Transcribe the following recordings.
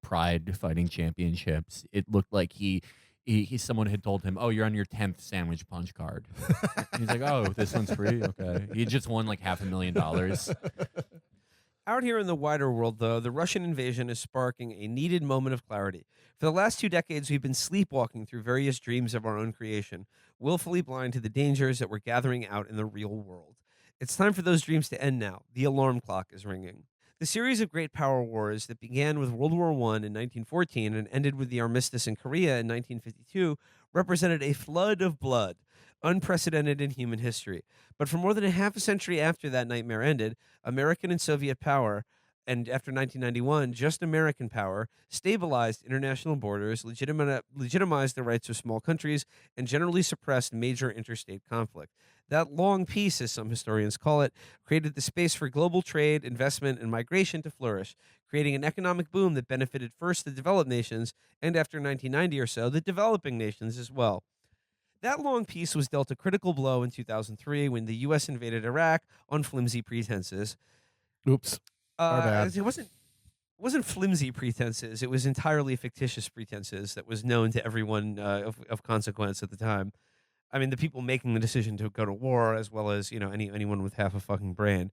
Pride Fighting Championships, it looked like someone had told him, "Oh, you're on your 10th sandwich punch card." He's like, "Oh, this one's free. Okay." He just won like $500,000. Out here in the wider world, though, the Russian invasion is sparking a needed moment of clarity. For the last 2 decades, we've been sleepwalking through various dreams of our own creation, willfully blind to the dangers that we're gathering out in the real world. It's time for those dreams to end now. The alarm clock is ringing. The series of great power wars that began with World War I in 1914 and ended with the armistice in Korea in 1952 represented a flood of blood, unprecedented in human history. But for more than a half a century after that nightmare ended, American and Soviet power, and after 1991, just American power, stabilized international borders, legitimized the rights of small countries, and generally suppressed major interstate conflict. That long peace, as some historians call it, created the space for global trade, investment, and migration to flourish, creating an economic boom that benefited first the developed nations, and after 1990 or so, the developing nations as well. That long peace was dealt a critical blow in 2003 when the U.S. invaded Iraq on flimsy pretenses. Oops. Our bad. It wasn't flimsy pretenses. It was entirely fictitious pretenses that was known to everyone of consequence at the time. I mean, the people making the decision to go to war, as well as anyone with half a fucking brain.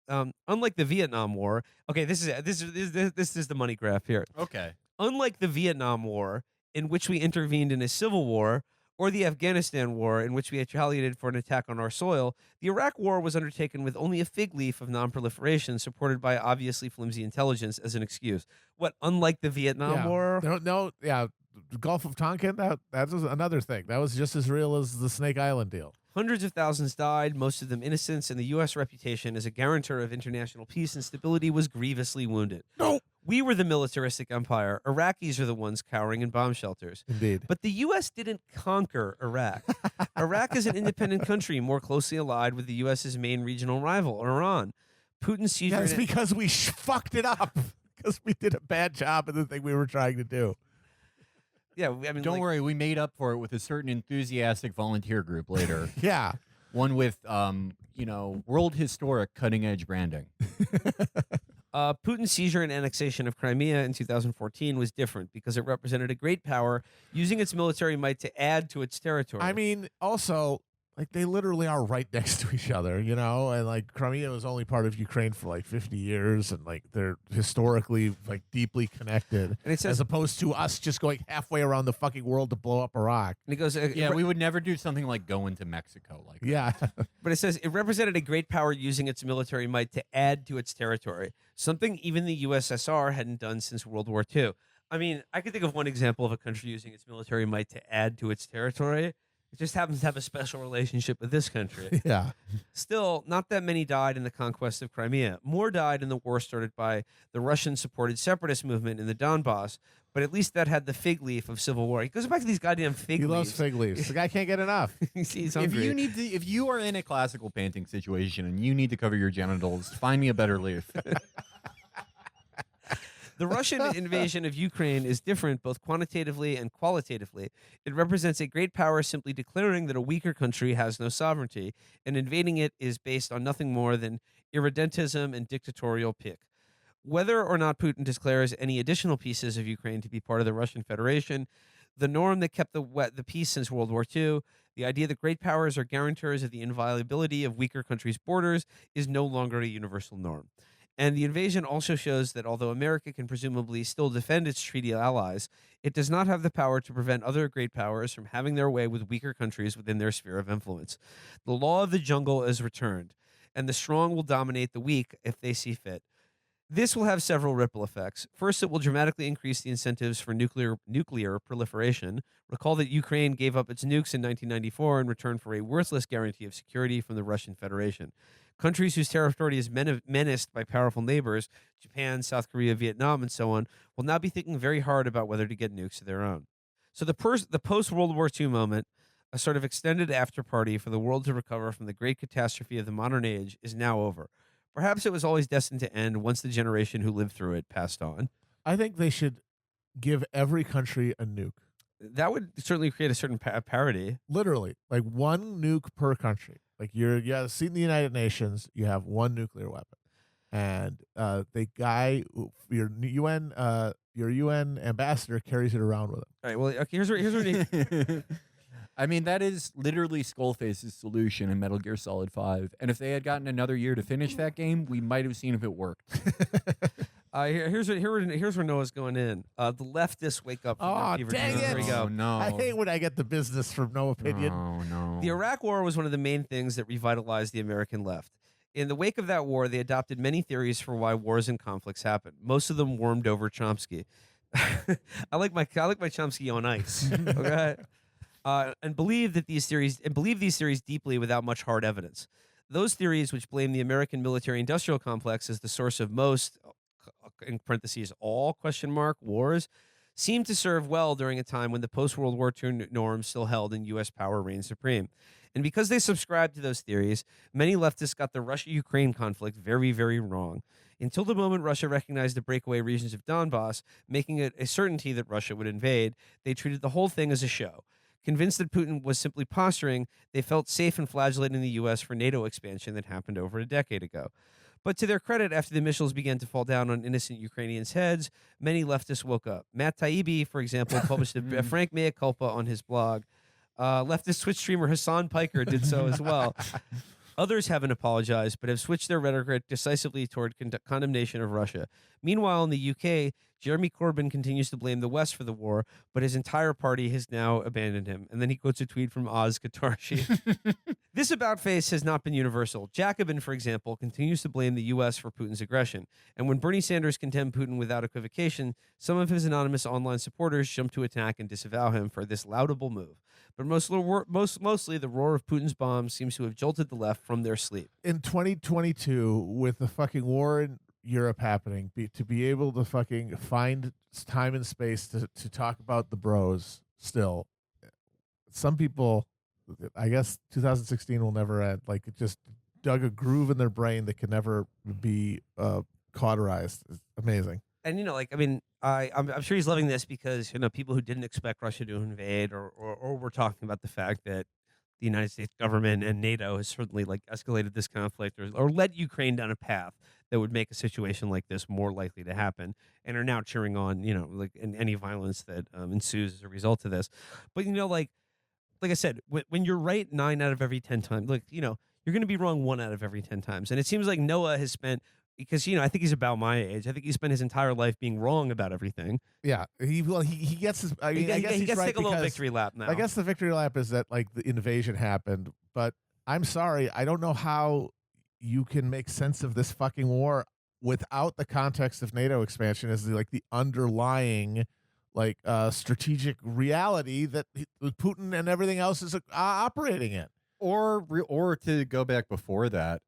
Unlike the Vietnam War, okay, this is the money graph here. Okay. Unlike the Vietnam War, in which we intervened in a civil war, or the Afghanistan War, in which we retaliated for an attack on our soil, the Iraq War was undertaken with only a fig leaf of nonproliferation, supported by obviously flimsy intelligence as an excuse. What, unlike the Vietnam War? No, the Gulf of Tonkin, that was another thing. That was just as real as the Snake Island deal. Hundreds of thousands died, most of them innocents, and the U.S. reputation as a guarantor of international peace and stability was grievously wounded. No. We were the militaristic empire. Iraqis are the ones cowering in bomb shelters. Indeed. But the U.S. didn't conquer Iraq. Iraq is an independent country more closely allied with the U.S.'s main regional rival, Iran. Putin's seizure... That's because we fucked it up. Because we did a bad job of the thing we were trying to do. Yeah, I mean, Don't worry, we made up for it with a certain enthusiastic volunteer group later. Yeah. One with, world historic cutting edge branding. Putin's seizure and annexation of Crimea in 2014 was different because it represented a great power using its military might to add to its territory. I mean, also, like, they literally are right next to each other, and like Crimea was only part of Ukraine for like 50 years, and like they're historically like deeply connected, and it says, as opposed to us just going halfway around the fucking world to blow up Iraq. And it goes, we would never do something like go into Mexico like that. Yeah. But it says it represented a great power using its military might to add to its territory, something even the USSR hadn't done since World War II. I mean, I could think of one example of a country using its military might to add to its territory. It just happens to have a special relationship with this country. Yeah. Still, not that many died in the conquest of Crimea. More died in the war started by the Russian-supported separatist movement in the Donbass, but at least that had the fig leaf of civil war. He goes back to these goddamn fig leaves. He loves fig leaves. The guy can't get enough. He's hungry. If you are in a classical painting situation and you need to cover your genitals, find me a better leaf. The Russian invasion of Ukraine is different both quantitatively and qualitatively. It represents a great power simply declaring that a weaker country has no sovereignty, and invading it is based on nothing more than irredentism and dictatorial pick. Whether or not Putin declares any additional pieces of Ukraine to be part of the Russian Federation, the norm that kept the peace since World War II, the idea that great powers are guarantors of the inviolability of weaker countries' borders, is no longer a universal norm. And the invasion also shows that although America can presumably still defend its treaty allies, it does not have the power to prevent other great powers from having their way with weaker countries within their sphere of influence. The law of the jungle is returned, and the strong will dominate the weak if they see fit. This will have several ripple effects. First, it will dramatically increase the incentives for nuclear proliferation. Recall that Ukraine gave up its nukes in 1994 in return for a worthless guarantee of security from the Russian Federation. Countries whose territory is menaced by powerful neighbors, Japan, South Korea, Vietnam, and so on, will now be thinking very hard about whether to get nukes of their own. So the post-World War II moment, a sort of extended after-party for the world to recover from the great catastrophe of the modern age, is now over. Perhaps it was always destined to end once the generation who lived through it passed on. I think they should give every country a nuke. That would certainly create a certain parity. Literally, like one nuke per country. Like you see in the United Nations, you have one nuclear weapon, and the guy, your UN your UN ambassador carries it around with him. All right. Well, okay. Here's where Nick, I mean, that is literally Skullface's solution in Metal Gear Solid 5. And if they had gotten another year to finish that game, we might have seen if it worked. here's where Noah's going in. The leftists wake up from Oh, their fever dang dream. it. Here we go. Oh, no. I hate when I get the business from no opinion. Oh, no. The Iraq War was one of the main things that revitalized the American left. In the wake of that war, they adopted many theories for why wars and conflicts happen. Most of them wormed over Chomsky. I like my Chomsky on ice. Okay, and believe these theories deeply without much hard evidence. Those theories, which blame the American military-industrial complex as the source of most, in parentheses, all wars, seemed to serve well during a time when the post-World War II norms still held and U.S. power reigned supreme. And because they subscribed to those theories, many leftists got the Russia-Ukraine conflict very, very wrong. Until the moment Russia recognized the breakaway regions of Donbass, making it a certainty that Russia would invade, they treated the whole thing as a show. Convinced that Putin was simply posturing, they felt safe in flagellating the U.S. for NATO expansion that happened over a decade ago. But to their credit, after the missiles began to fall down on innocent Ukrainians' heads, many leftists woke up. Matt Taibbi, for example, published a frank mea culpa on his blog. Leftist Twitch streamer Hassan Piker did so as well. Others haven't apologized, but have switched their rhetoric decisively toward condemnation of Russia. Meanwhile, in the UK, Jeremy Corbyn continues to blame the West for the war, but his entire party has now abandoned him. And then he quotes a tweet from Oz Katarshi. This about-face has not been universal. Jacobin, for example, continues to blame the U.S. for Putin's aggression. And when Bernie Sanders condemned Putin without equivocation, some of his anonymous online supporters jumped to attack and disavow him for this laudable move. But mostly, the roar of Putin's bombs seems to have jolted the left from their sleep. In 2022, with the fucking war in Europe happening, to be able to fucking find time and space to talk about the bros still, some people, I guess 2016 will never end. Like, it just dug a groove in their brain that can never be cauterized. It's amazing. And, I'm sure he's loving this because, people who didn't expect Russia to invade or we're talking about the fact that the United States government and NATO has certainly escalated this conflict or led Ukraine down a path that would make a situation like this more likely to happen and are now cheering on, any violence that ensues as a result of this. But, like I said, when you're right 9 out of every 10 times, you're going to be wrong 1 out of every 10 times. And it seems like Noah has spent, because, I think he's about my age. I think he spent his entire life being wrong about everything. Yeah. He gets his, I mean, I guess he he's gets to right take a little because victory lap now. I guess the victory lap is that, the invasion happened, but I'm sorry. I don't know how you can make sense of this fucking war without the context of NATO expansion as the underlying strategic reality that Putin and everything else is operating in. Or to go back before that,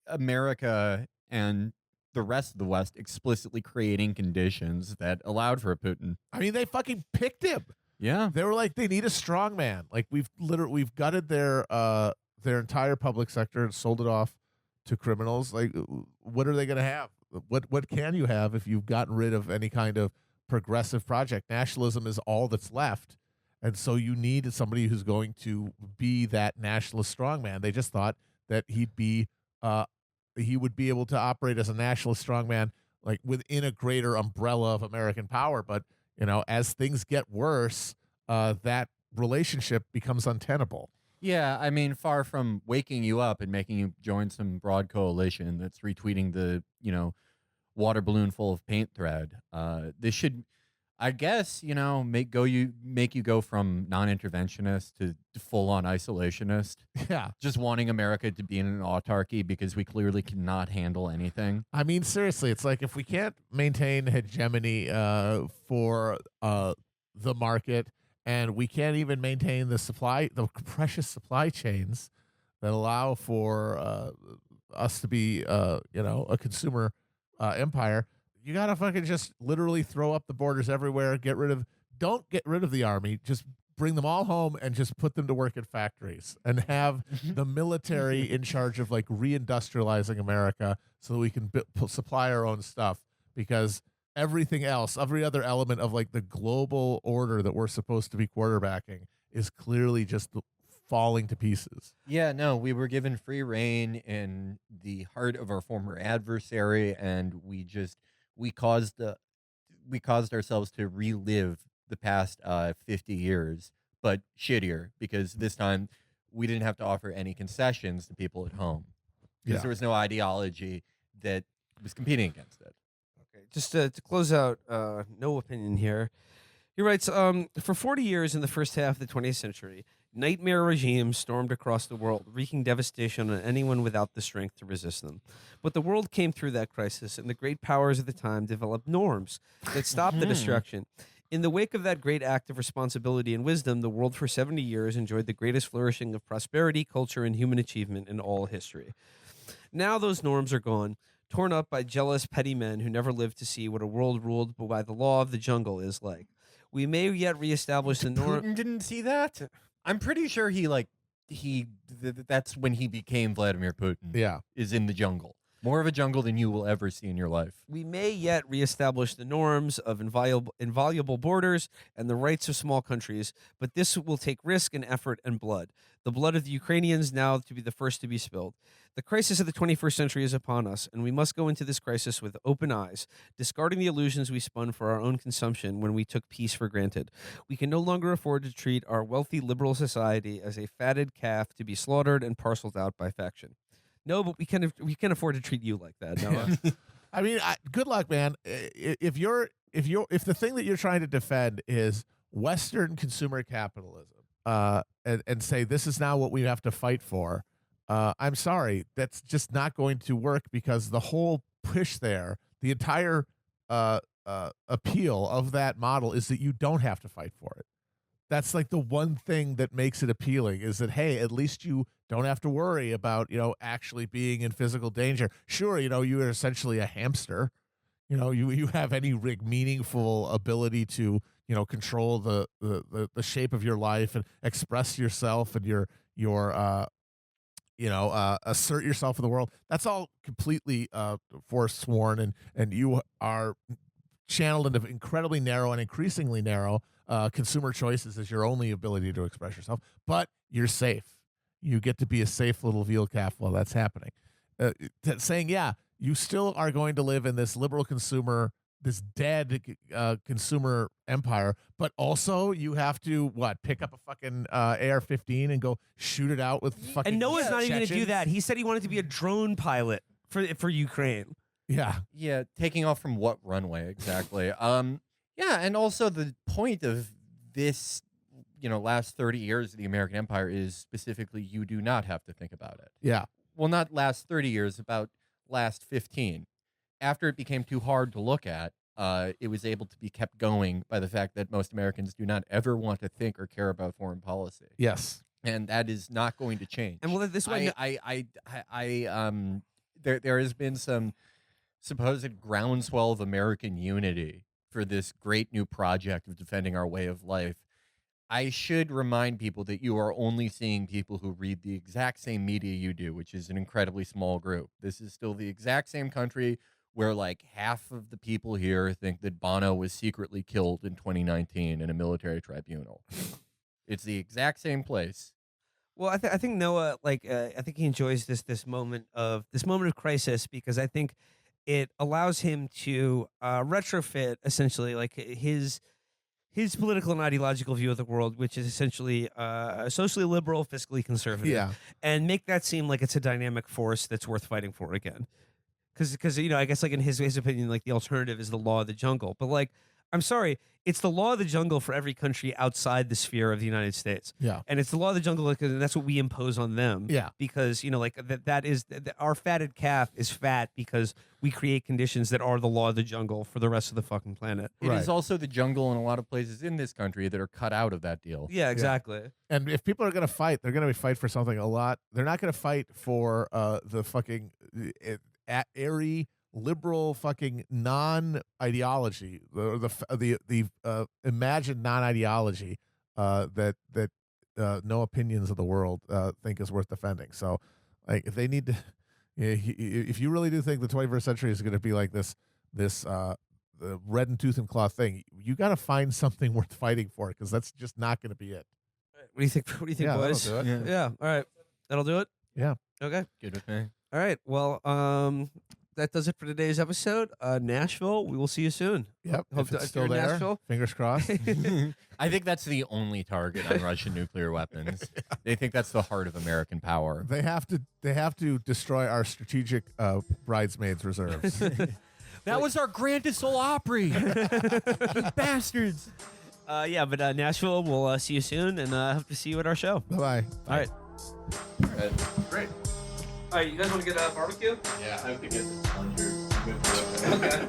America and the rest of the West explicitly creating conditions that allowed for a Putin. I mean, they fucking picked him. Yeah. They were like, they need a strong man. We've gutted their entire public sector and sold it off to criminals. What are they going to have? What can you have if you've gotten rid of any kind of progressive project? Nationalism is all that's left. And so you need somebody who's going to be that nationalist strongman. They just thought that he would be able to operate as a nationalist strongman, within a greater umbrella of American power. But, as things get worse, that relationship becomes untenable. Yeah, I mean, far from waking you up and making you join some broad coalition that's retweeting the, water balloon full of paint thread. This should, I guess, make you go from non-interventionist to full-on isolationist. Yeah. Just wanting America to be in an autarky because we clearly cannot handle anything. I mean, seriously, it's like if we can't maintain hegemony for the market, and we can't even maintain the precious supply chains that allow for us to be, a consumer empire. You gotta fucking just literally throw up the borders everywhere. Don't get rid of the army. Just bring them all home and just put them to work in factories and have the military in charge of reindustrializing America so that we can supply our own stuff, because everything else, every other element of the global order that we're supposed to be quarterbacking is clearly just falling to pieces. Yeah, no, we were given free reign in the heart of our former adversary, and we caused we caused ourselves to relive the past 50 years, but shittier because this time we didn't have to offer any concessions to people at home because Yeah. there was no ideology that was competing against it. Okay, just to close out, no opinion here. He writes, for 40 years in the first half of the 20th century, nightmare regimes stormed across the world, wreaking devastation on anyone without the strength to resist them. But the world came through that crisis, and the great powers of the time developed norms that stopped the destruction. In the wake of that great act of responsibility and wisdom, the world for 70 years enjoyed the greatest flourishing of prosperity, culture, and human achievement in all history. Now those norms are gone, torn up by jealous, petty men who never lived to see what a world ruled by the law of the jungle is like. We may yet reestablish the norm. Putin didn't see that. I'm pretty sure that's when he became Vladimir Putin. Yeah. Is in the jungle. More of a jungle than you will ever see in your life. We may yet reestablish the norms of inviolable borders and the rights of small countries, but this will take risk and effort and blood. The blood of the Ukrainians now to be the first to be spilled. The crisis of the 21st century is upon us, and we must go into this crisis with open eyes, discarding the illusions we spun for our own consumption when we took peace for granted. We can no longer afford to treat our wealthy liberal society as a fatted calf to be slaughtered and parceled out by faction. No, but we can afford to treat you like that, Noah. I mean, good luck, man. If the thing that you're trying to defend is Western consumer capitalism, and say this is now what we have to fight for, I'm sorry, that's just not going to work because the whole push there, the entire appeal of that model is that you don't have to fight for it. That's like the one thing that makes it appealing is that, hey, at least you don't have to worry about, actually being in physical danger. Sure, you are essentially a hamster. You have any meaningful ability to, control the shape of your life and express yourself and your assert yourself in the world. That's all completely forsworn, and you are channeled into incredibly narrow and increasingly narrow consumer choices as your only ability to express yourself, but you're safe. You get to be a safe little veal calf while that's happening. Saying, yeah, you still are going to live in this liberal consumer, this dead consumer empire, but also you have to, pick up a fucking AR-15 and go shoot it out with fucking And Noah's not even going to do Chechens? that. He said he wanted to be a drone pilot for Ukraine. Yeah. Yeah, taking off from what runway exactly? Yeah, and also the point of this, last 30 years of the American Empire is specifically you do not have to think about it. Yeah. Well, not last 30 years, about last 15. After it became too hard to look at, it was able to be kept going by the fact that most Americans do not ever want to think or care about foreign policy. Yes. And that is not going to change. And well, this way, there has been some supposed groundswell of American unity for this great new project of defending our way of life. I should remind people that you are only seeing people who read the exact same media you do, which is an incredibly small group. This is still the exact same country where like half of the people here think that Bono was secretly killed in 2019 in a military tribunal. It's the exact same place. well, I think Noah, I think he enjoys this moment of crisis because I think it allows him to retrofit essentially like his political and ideological view of the world, which is essentially socially liberal, fiscally conservative, Yeah. and make that seem like it's a dynamic force that's worth fighting for again. Because I guess like in his opinion, like the alternative is the law of the jungle. But like, I'm sorry, it's the law of the jungle for every country outside the sphere of the United States. Yeah. And it's the law of the jungle because that's what we impose on them. Yeah. Because that is our fatted calf is fat because we create conditions that are the law of the jungle for the rest of the fucking planet. It is Right. also the jungle in a lot of places in this country that are cut out of that deal. Yeah, exactly. And if people are going to fight, they're going to fight for something a lot. They're not going to fight for the fucking airy liberal fucking non-ideology, the imagined non-ideology that no opinions of the world think is worth defending. So, like, if they need to, if you really do think the 21st century is going to be like this the red and tooth and claw thing, you got to find something worth fighting for because that's just not going to be it. What do you think? What do you think, Yeah, that'll boys? do it. Yeah. Yeah. All right. That'll do it. Yeah. Okay. Good with me. All right. Well, that does it for today's episode. Nashville, we will see you soon. Yep. Hope If it's if still you're in there, Nashville. fingers crossed. I think that's the only target on Russian nuclear weapons. They think that's the heart of American power. They have to destroy our strategic bridesmaids reserves. That was our Grand Ole Opry. You bastards. Yeah, but Nashville, we'll see you soon, and hope to see you at our show. Bye-bye. All right. Great. All right, you guys want to get a barbecue? Yeah, I have to get this plunger. Okay.